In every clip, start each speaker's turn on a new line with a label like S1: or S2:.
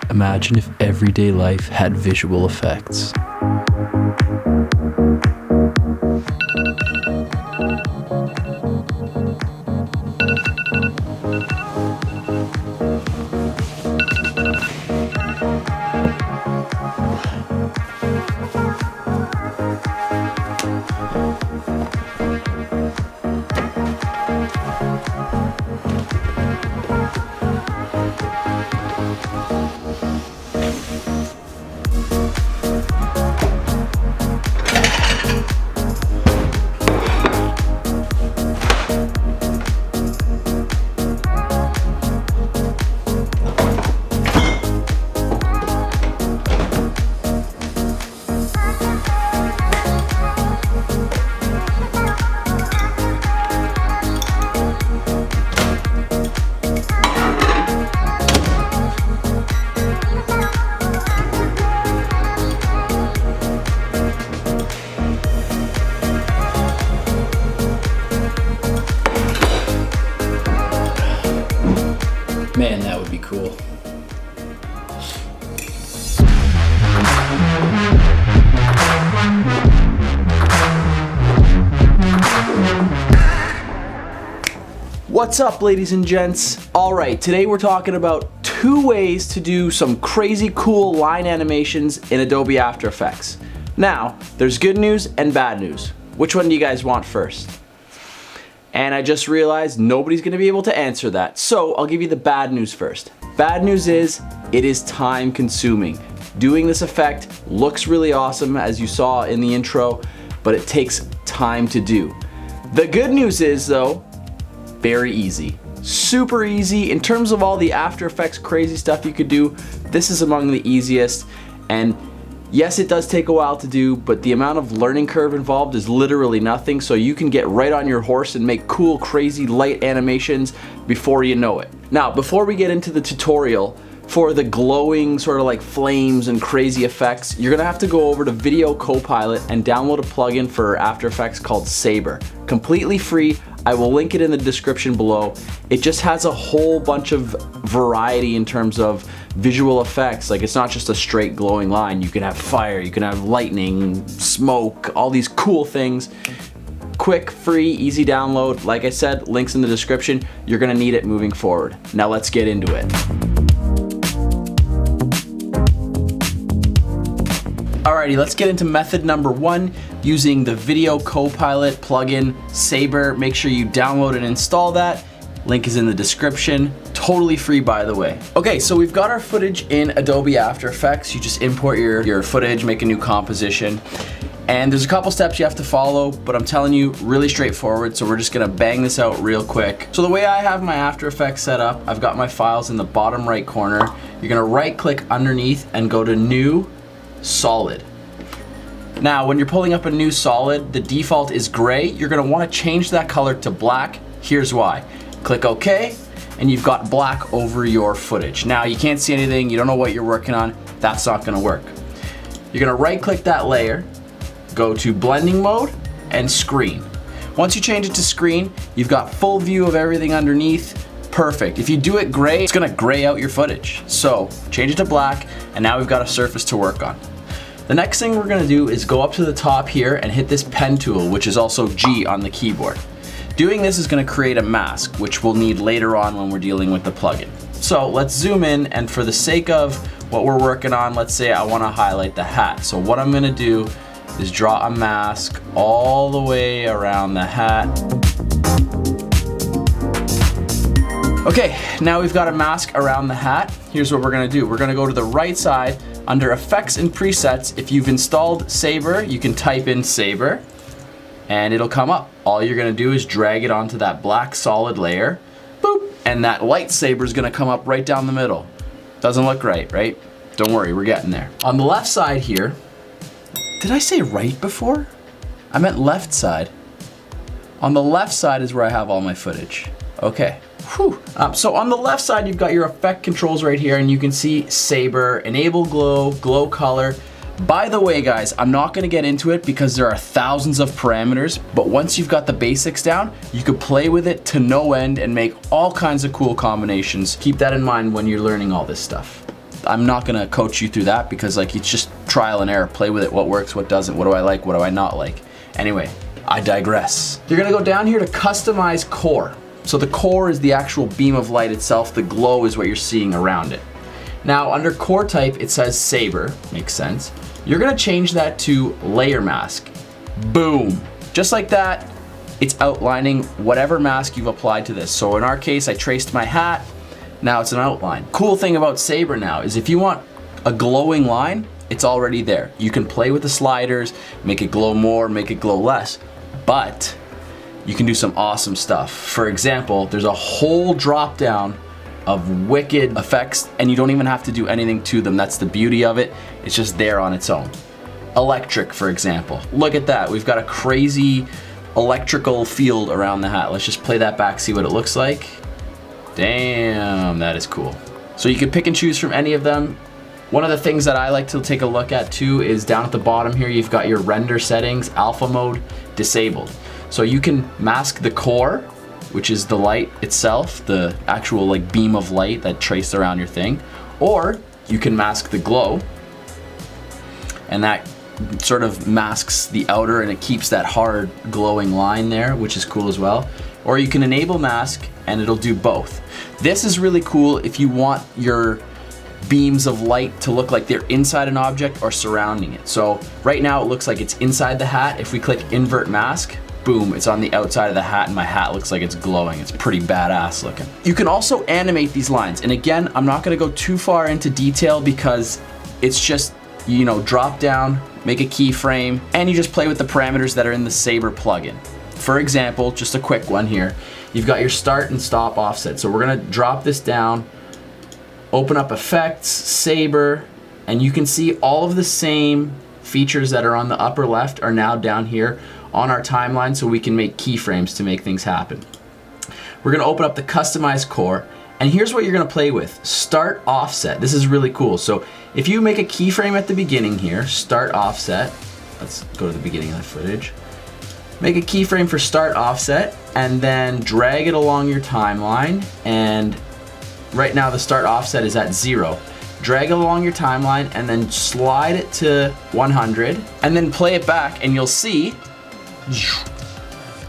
S1: Imagine if everyday life had visual effects. Man, that would be cool. What's up, ladies and gents? All right, today we're talking about 2 ways to do some crazy cool line animations in Adobe After Effects. Now, there's good news and bad news. Which one do you guys want first? And I just realized nobody's gonna be able to answer that. So I'll give you the bad news first. Bad news is, it is time consuming. Doing this effect looks really awesome, as you saw in the intro, but it takes time to do. The good news is though, very easy. Super easy. In terms of all the After Effects crazy stuff you could do, this is among the easiest. And yes, it does take a while to do, but the amount of learning curve involved is literally nothing, so you can get right on your horse and make cool, crazy light animations before you know it. Now, before we get into the tutorial, for the glowing sort of like flames and crazy effects, you're gonna have to go over to Video Copilot and download a plugin for After Effects called Saber. Completely free. I will link it in the description below. It just has a whole bunch of variety in terms of visual effects. Like, it's not just a straight glowing line. You can have fire, you can have lightning, smoke, all these cool things. Quick, free, easy download. Like I said, links in the description. You're gonna need it moving forward. Now let's get into it. Alrighty, let's get into method number 1, using the Video Copilot plugin, Saber. Make sure you download and install that. Link is in the description. Totally free, by the way. Okay, so we've got our footage in Adobe After Effects. You just import your footage, make a new composition. And there's a couple steps you have to follow, but I'm telling you, really straightforward, so we're just gonna bang this out real quick. So the way I have my After Effects set up, I've got my files in the bottom right corner. You're gonna right click underneath and go to New, Solid. Now, when you're pulling up a new solid, the default is gray. You're gonna wanna change that color to black. Here's why. Click OK, and you've got black over your footage. Now, you can't see anything, you don't know what you're working on, that's not gonna work. You're gonna right click that layer, go to blending mode, and screen. Once you change it to screen, you've got full view of everything underneath. Perfect. If you do it gray, it's gonna gray out your footage. So change it to black, and now we've got a surface to work on. The next thing we're gonna do is go up to the top here and hit this pen tool, which is also G on the keyboard. Doing this is gonna create a mask, which we'll need later on when we're dealing with the plugin. So let's zoom in, and for the sake of what we're working on, let's say I wanna highlight the hat. So what I'm gonna do is draw a mask all the way around the hat. Okay, now we've got a mask around the hat. Here's what we're gonna do. We're gonna go to the right side under Effects and Presets. If you've installed Saber, you can type in Saber and it'll come up. All you're gonna do is drag it onto that black solid layer, boop, and that lightsaber is gonna come up right down the middle. Doesn't look right, right? Don't worry, we're getting there. On the left side here, did I say right before? I meant left side. On the left side is where I have all my footage. Okay. Whew. So on the left side, you've got your effect controls right here, and you can see Saber, Enable Glow, Glow Color. By the way, guys, I'm not gonna get into it because there are thousands of parameters, but once you've got the basics down, you could play with it to no end and make all kinds of cool combinations. Keep that in mind when you're learning all this stuff. I'm not gonna coach you through that because like it's just trial and error. Play with it, what works, what doesn't, what do I like, what do I not like. Anyway, I digress. You're gonna go down here to customize core. So the core is the actual beam of light itself, the glow is what you're seeing around it. Now under core type, it says saber, makes sense. You're gonna change that to layer mask. Boom. Just like that, it's outlining whatever mask you've applied to this. So in our case, I traced my hat, now it's an outline. Cool thing about saber now is if you want a glowing line, it's already there. You can play with the sliders, make it glow more, make it glow less, but you can do some awesome stuff. For example, there's a whole drop down of wicked effects and you don't even have to do anything to them. That's the beauty of it. It's just there on its own. Electric, for example. Look at that. We've got a crazy electrical field around the hat. Let's just play that back, see what it looks like. Damn, that is cool. So you can pick and choose from any of them. One of the things that I like to take a look at too is down at the bottom here, you've got your render settings, alpha mode, disabled. So you can mask the core, which is the light itself, the actual like beam of light that traced around your thing, or you can mask the glow, and that sort of masks the outer and it keeps that hard glowing line there, which is cool as well. Or you can enable mask and it'll do both. This is really cool if you want your beams of light to look like they're inside an object or surrounding it. So right now it looks like it's inside the hat. If we click invert mask, boom, it's on the outside of the hat and my hat looks like it's glowing. It's pretty badass looking. You can also animate these lines. And again, I'm not gonna go too far into detail because it's just, you know, drop down, make a keyframe, and you just play with the parameters that are in the Saber plugin. For example, just a quick one here. You've got your start and stop offset. So we're gonna drop this down, open up effects, Saber, and you can see all of the same features that are on the upper left are now down here on our timeline so we can make keyframes to make things happen. We're gonna open up the customize core, and here's what you're gonna play with. Start offset, this is really cool. So if you make a keyframe at the beginning here, start offset, let's go to the beginning of the footage. Make a keyframe for start offset and then drag it along your timeline, and right now the start offset is at 0. Drag it along your timeline and then slide it to 100 and then play it back and you'll see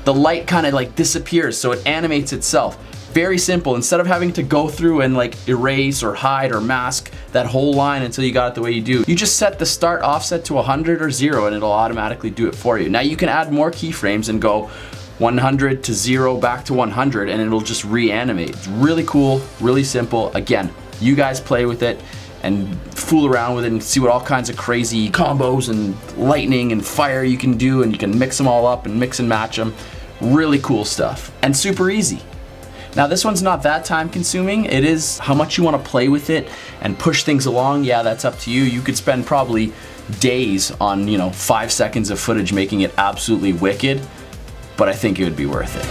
S1: the light kind of like disappears, so it animates itself. Very simple. Instead of having to go through and like erase or hide or mask that whole line until you got it the way you do, you just set the start offset to 100 or 0 and it'll automatically do it for you. Now you can add more keyframes and go 100 to 0 back to 100 and it'll just reanimate. It's really cool, really simple. Again, you guys play with it and fool around with it and see what all kinds of crazy combos and lightning and fire you can do, and you can mix them all up and mix and match them. Really cool stuff and super easy. Now this one's not that time consuming. It is how much you want to play with it and push things along. Yeah, that's up to you. You could spend probably days on, you know, 5 seconds of footage making it absolutely wicked, but I think it would be worth it.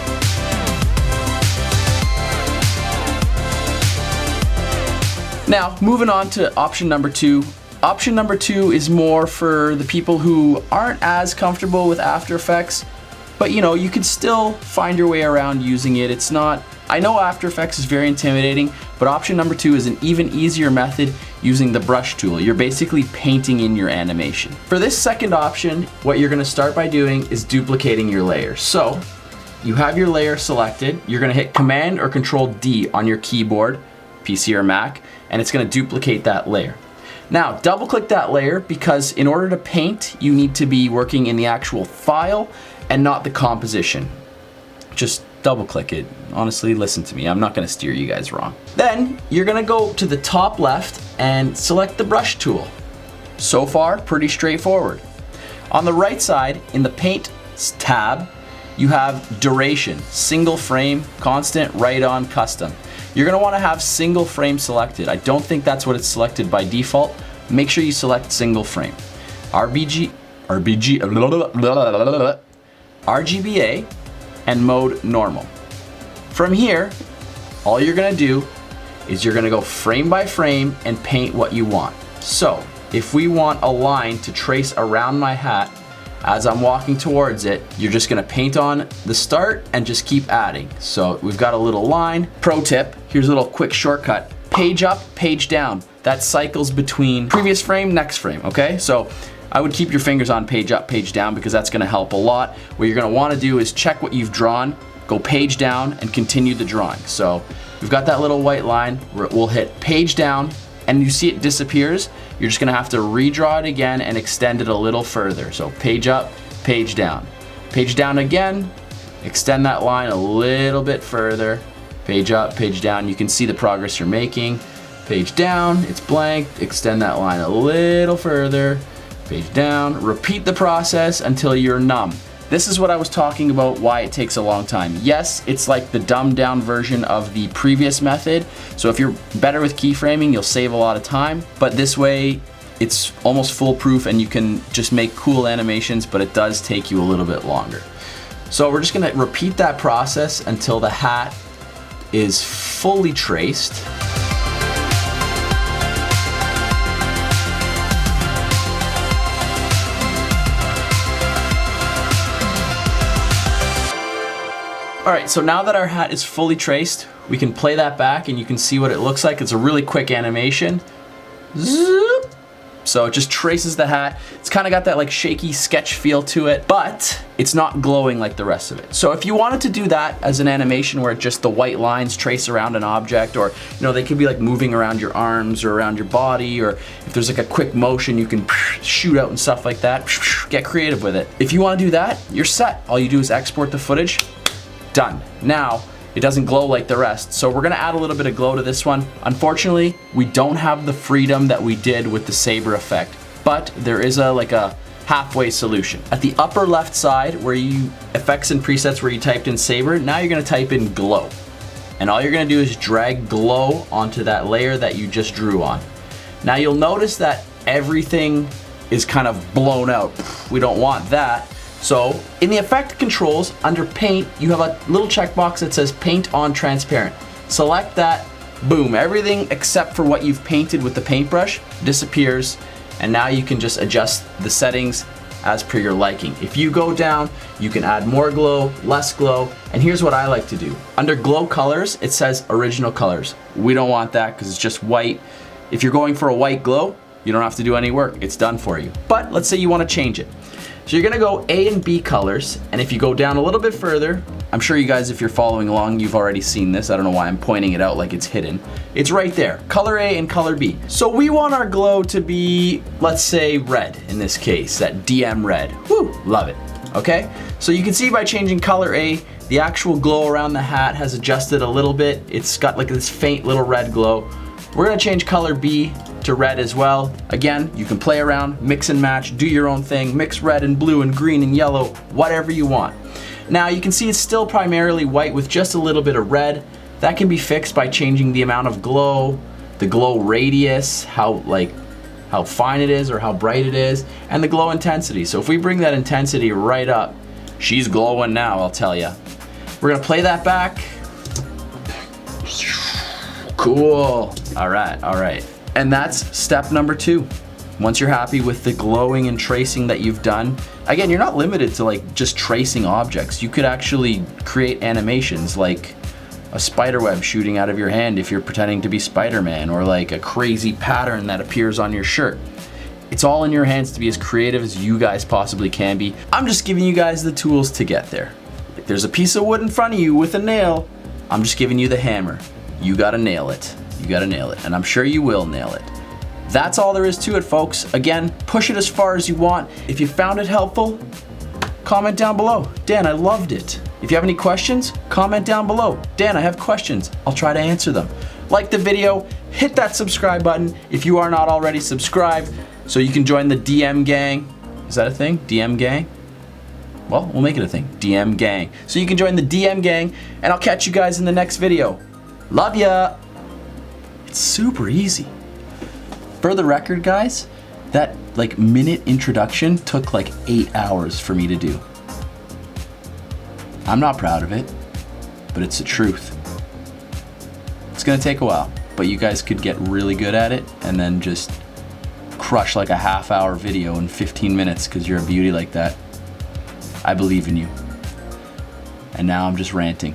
S1: Now, moving on to option number 2. Option number 2 is more for the people who aren't as comfortable with After Effects, but you know, you can still find your way around using it. It's not, I know After Effects is very intimidating, but option number 2 is an even easier method using the brush tool. You're basically painting in your animation. For this second option, what you're gonna start by doing is duplicating your layer. So, you have your layer selected, you're gonna hit Command or Control D on your keyboard, PC or Mac, and it's gonna duplicate that layer. Now, double click that layer because in order to paint, you need to be working in the actual file and not the composition. Just double click it. Honestly, listen to me, I'm not gonna steer you guys wrong. Then, you're gonna go to the top left and select the brush tool. So far, pretty straightforward. On the right side, in the Paint tab, you have Duration, Single Frame, Constant, Right On, Custom. You're gonna wanna have single frame selected. I don't think that's what it's selected by default. Make sure you select single frame. RGBA, and mode normal. From here, all you're gonna do is you're gonna go frame by frame and paint what you want. So, if we want a line to trace around my hat as I'm walking towards it, you're just gonna paint on the start and just keep adding. So we've got a little line. Pro tip, here's a little quick shortcut. Page up, page down. That cycles between previous frame, next frame, okay? So I would keep your fingers on page up, page down, because that's gonna help a lot. What you're gonna wanna do is check what you've drawn, go page down, and continue the drawing. So we've got that little white line, we'll hit page down, and you see it disappears. You're just gonna have to redraw it again and extend it a little further. So page up, page down. Page down again, extend that line a little bit further. Page up, page down. You can see the progress you're making. Page down, it's blank, extend that line a little further. Page down, repeat the process until you're numb. This is what I was talking about, why it takes a long time. Yes, it's like the dumbed down version of the previous method. So if you're better with keyframing, you'll save a lot of time. But this way, it's almost foolproof and you can just make cool animations, but it does take you a little bit longer. So we're just gonna repeat that process until the hat is fully traced. All right, so now that our hat is fully traced, we can play that back and you can see what it looks like. It's a really quick animation. Zoop. So it just traces the hat. It's kind of got that like shaky sketch feel to it, but it's not glowing like the rest of it. So if you wanted to do that as an animation where just the white lines trace around an object, or they could be like moving around your arms or around your body, or if there's like a quick motion you can shoot out and stuff like that, get creative with it. If you want to do that, you're set. All you do is export the footage. Done. Now, it doesn't glow like the rest, so we're gonna add a little bit of glow to this one. Unfortunately, we don't have the freedom that we did with the saber effect, but there is a halfway solution. At the upper left side, where you effects and presets where you typed in saber, now you're gonna type in glow. And all you're gonna do is drag glow onto that layer that you just drew on. Now you'll notice that everything is kind of blown out. We don't want that. So in the effect controls, under paint, you have a little checkbox that says paint on transparent. Select that, boom, everything except for what you've painted with the paintbrush disappears, and now you can just adjust the settings as per your liking. If you go down, you can add more glow, less glow, and here's what I like to do. Under glow colors, it says original colors. We don't want that because it's just white. If you're going for a white glow, you don't have to do any work, it's done for you. But let's say you want to change it. So you're gonna go A and B colors, and if you go down a little bit further, I'm sure you guys, if you're following along, you've already seen this. I don't know why I'm pointing it out like it's hidden. It's right there, color A and color B. So we want our glow to be, let's say red in this case, that DM red. Woo, love it, okay? So you can see by changing color A, the actual glow around the hat has adjusted a little bit. It's got like this faint little red glow. We're gonna change color B to red as well. Again, you can play around, mix and match, do your own thing, mix red and blue and green and yellow, whatever you want. Now you can see it's still primarily white with just a little bit of red. That can be fixed by changing the amount of glow, the glow radius, how fine it is or how bright it is, and the glow intensity. So if we bring that intensity right up, she's glowing now, I'll tell you. We're gonna play that back. Cool, all right. And that's step number 2. Once you're happy with the glowing and tracing that you've done, again, you're not limited to like just tracing objects. You could actually create animations like a spider web shooting out of your hand if you're pretending to be Spider-Man, or like a crazy pattern that appears on your shirt. It's all in your hands to be as creative as you guys possibly can be. I'm just giving you guys the tools to get there. If there's a piece of wood in front of you with a nail, I'm just giving you the hammer. You gotta nail it. You gotta nail it, and I'm sure you will nail it. That's all there is to it, folks. Again, push it as far as you want. If you found it helpful, comment down below. Dan, I loved it. If you have any questions, comment down below. Dan, I have questions. I'll try to answer them. Like the video, hit that subscribe button if you are not already subscribed, so you can join the DM gang. Is that a thing? DM gang? Well, we'll make it a thing. DM gang. So you can join the DM gang, and I'll catch you guys in the next video. Love ya! It's super easy. For the record, guys, that like minute introduction took like 8 hours for me to do. I'm not proud of it, but it's the truth. It's gonna take a while, but you guys could get really good at it and then just crush like a half-hour video in 15 minutes because you're a beauty like that. I believe in you. And now I'm just ranting.